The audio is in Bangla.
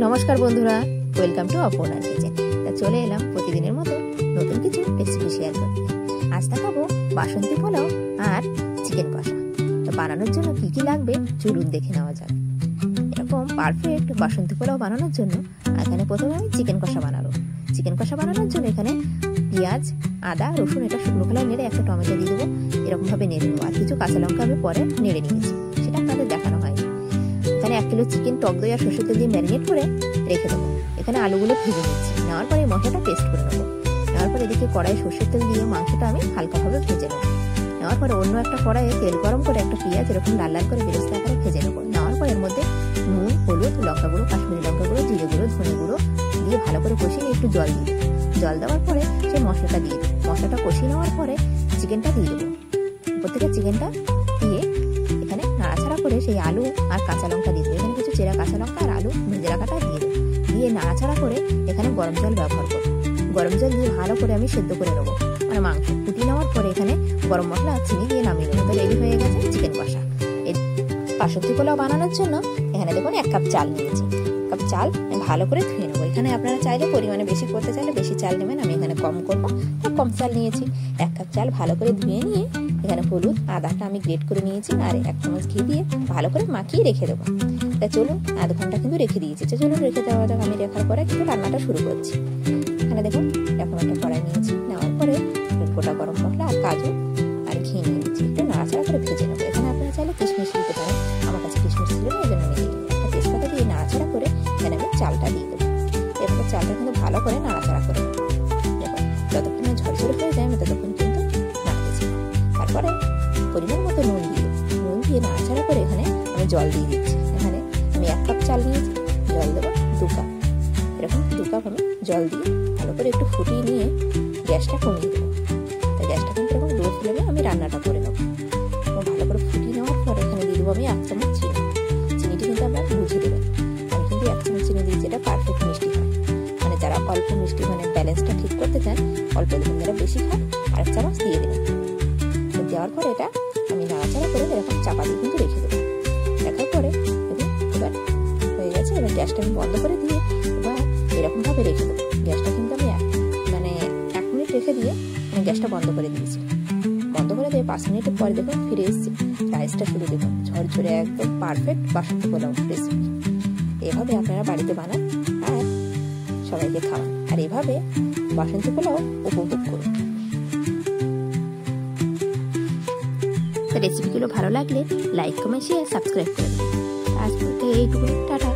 নমস্কার বন্ধুরা, ওয়েলকাম টু অপর্ণার কিচেন। চলে এলাম প্রতিদিনের মতো নতুন কিছু রেসিপি শেয়ার করতে। আজ দেখাবো বাসন্তী পোলাও আর চিকেন কষা। তো বানানোর জন্য কি কি লাগবে চলুন দেখে নেওয়া যাক। এরকম পারফেক্ট বাসন্তী পোলাও বানানোর জন্য এখানে প্রথমে আমি চিকেন কষা বানাবো। চিকেন কষা বানানোর জন্য এখানে পেঁয়াজ, আদা, রসুন এটা শুকনো খোলায় নেড়ে একটা টমেটো দিয়ে দেবো, এরকমভাবে নেড়ে নেবো। আর কিছু কাঁচা লঙ্কা আমি পরে নেড়ে নিয়েছি, সেটা আপনাদের দেখানো হয়। এখানে 1 কিলো চিকেন টক দই আর সরষের তেল দিয়ে ম্যারিনেট করে রেখে দেবো। এখানে আলুগুলো ভেজে নিচ্ছি, নেওয়ার পরে মশলাটা পেস্ট করে নেবো। নেওয়ার পরে এদিকে কড়াই সরষের তেল দিয়ে মাংসটা আমি হালকাভাবে ভেজে নেবো। নেওয়ার পরে অন্য একটা কড়াইয়ে তেল গরম করে একটা পেঁয়াজ এরকম লাল লাল করে বেরেস্তা করে ভেজে নেবো। নেওয়ার পরে এর মধ্যে নুন, হলুদ, লঙ্কা গুঁড়ো, কাশ্মীরি লঙ্কা গুঁড়ো, জিরে গুঁড়ো, ধনে গুঁড়ো দিয়ে ভালো করে কষিয়ে একটু জল দিয়ে দেবো। জল দেওয়ার পরে সেই মশলাটা দিয়ে দেবো। মশলাটা কষিয়ে নেওয়ার পরে চিকেনটা দিয়ে দেবো। উপর থেকে চিকেনটা দিয়ে এখানে নাড়াচাড়া করে সেই আলু আর কাঁচা লঙ্কা দিয়ে দেবো। এখানে কিছু চেরা কাঁচা লঙ্কা আর আলু ভেজে রাখাটা দিয়ে দেবো। দিয়ে নাড়াচাড়া করে এখানে গরম জল ব্যবহার করবো। গরম জল দিয়ে ভালো করে আমি সেদ্ধ করে নেবো। মানে মাংস ফুটিয়ে নেওয়ার পরে এখানে গরম মশলা আর চিনি দিয়ে নামিয়ে নেবো। তো রেডি হয়ে গেছে চিকেন কষা। এই বাসন্তী পোলাও বানানোর জন্য এখানে দেখুন 1 কাপ চাল নিয়েছি। কাপ চাল ভালো করে ধুয়ে নেবো। এখানে আপনারা চাইলে পরিমাণে বেশি করতে চাইলে বেশি চাল নেবেন, আমি এখানে কম করবো, কম চাল নিয়েছি। 1 কাপ চাল ভালো করে ধুয়ে নিয়ে এখানে হলুদ, আদাটা আমি গ্রেট করে নিয়েছি আর 1 চামচ ঘি দিয়ে ভালো করে মাখিয়ে রেখে দেবো। তা চলুন, আধ ঘন্টা কিন্তু রেখে দিয়েছি। চলুন রেখে দেওয়া যাক। আমি রেখার পরে কিন্তু রান্নাটা শুরু করছি। এখানে দেখুন এরকম একটা কড়াই নিয়েছি। নেওয়ার পরে গোটা গরম মশলা আর কাজু আর ঘি নিয়ে নিচ্ছি। একটু নাড়াচাড়া করে ভেজে নেবো। এখানে আপনারা চাইলে কিশমিশ দিতে পারেন, আমার কাছে কিশমিশ ছিল না, এই জন্য আমি দিই। একটা তেজপাতা দিয়ে নাড়াচাড়া করে এখানে আমি চালটা দিয়ে দেবো। এরপর চালটা কিন্তু ভালো করে নাড়াচাড়া করে দেখুন যতক্ষণ ঝরঝরে হয়ে যায় আমি ততক্ষণ কিন্তু নাড়তেছি। তারপরে পরিমাণ মতো নুন দিয়ে নাড়াচাড়া করে এখানে আমি জল দিয়ে দিচ্ছি। এখানে আমি 1 কাপ চাল নিয়েছি, জল দেবো 2 কাপ। এরকম 2 কাপ আমি জল দিয়ে ভালো করে একটু ফুটিয়ে নিয়ে গ্যাসটা কমিয়ে দেবো। তাই গ্যাসটা কিন্তু এরকম লো ফ্লেমে আমি রান্নাটা করে নেবো। ভালো করে ফুটিয়ে নেওয়ার পর এখানে দিয়ে দেবো আমি 1 চামচ চিনি। চিনিটি কিন্তু আপনারা বুঝে দেবেন। আমি কিন্তু 1 চামচ চিনি দিয়েছি, এটা পারফেক্ট মিষ্টি হয়। মানে যারা অল্প মিষ্টি মানে ব্যালেন্সটা ঠিক করতে চান অল্প দেবেন, যারা বেশি খান 1 চামচ দিয়ে দেবেন। দেওয়ার পর এটা আমি নাড়াচাড়া করে এরকম চাপা দিয়ে কিন্তু রেখে দেবো। দেখার পরে এবার হয়ে গেছে। এবার গ্যাসটা আমি বন্ধ করে দিয়ে এবার এরকমভাবে রেখে দেবো। গ্যাসটা কিন্তু আমি 1 মিনিট রেখে দিয়ে আমি গ্যাসটা বন্ধ করে দিয়েছি। বন্ধ করে দিয়ে 5 মিনিটের পরে দেখুন ফিরে এসেছি। রাইসটা শুরু দেখুন ঝরঝরে একদম পারফেক্ট বাসন্তী পোলাও রেসিপি। এভাবে আপনারা বাড়িতে বানান আর সবাইকে খাওয়ান, আর এভাবে বাসন্তী পোলাও উপভোগ করুন। রেসিপিগুলো ভালো লাগলে লাইক, কমেন্ট, শেয়ার, সাবস্ক্রাইব করে দিন। আজকে এইটুকু, টাটা।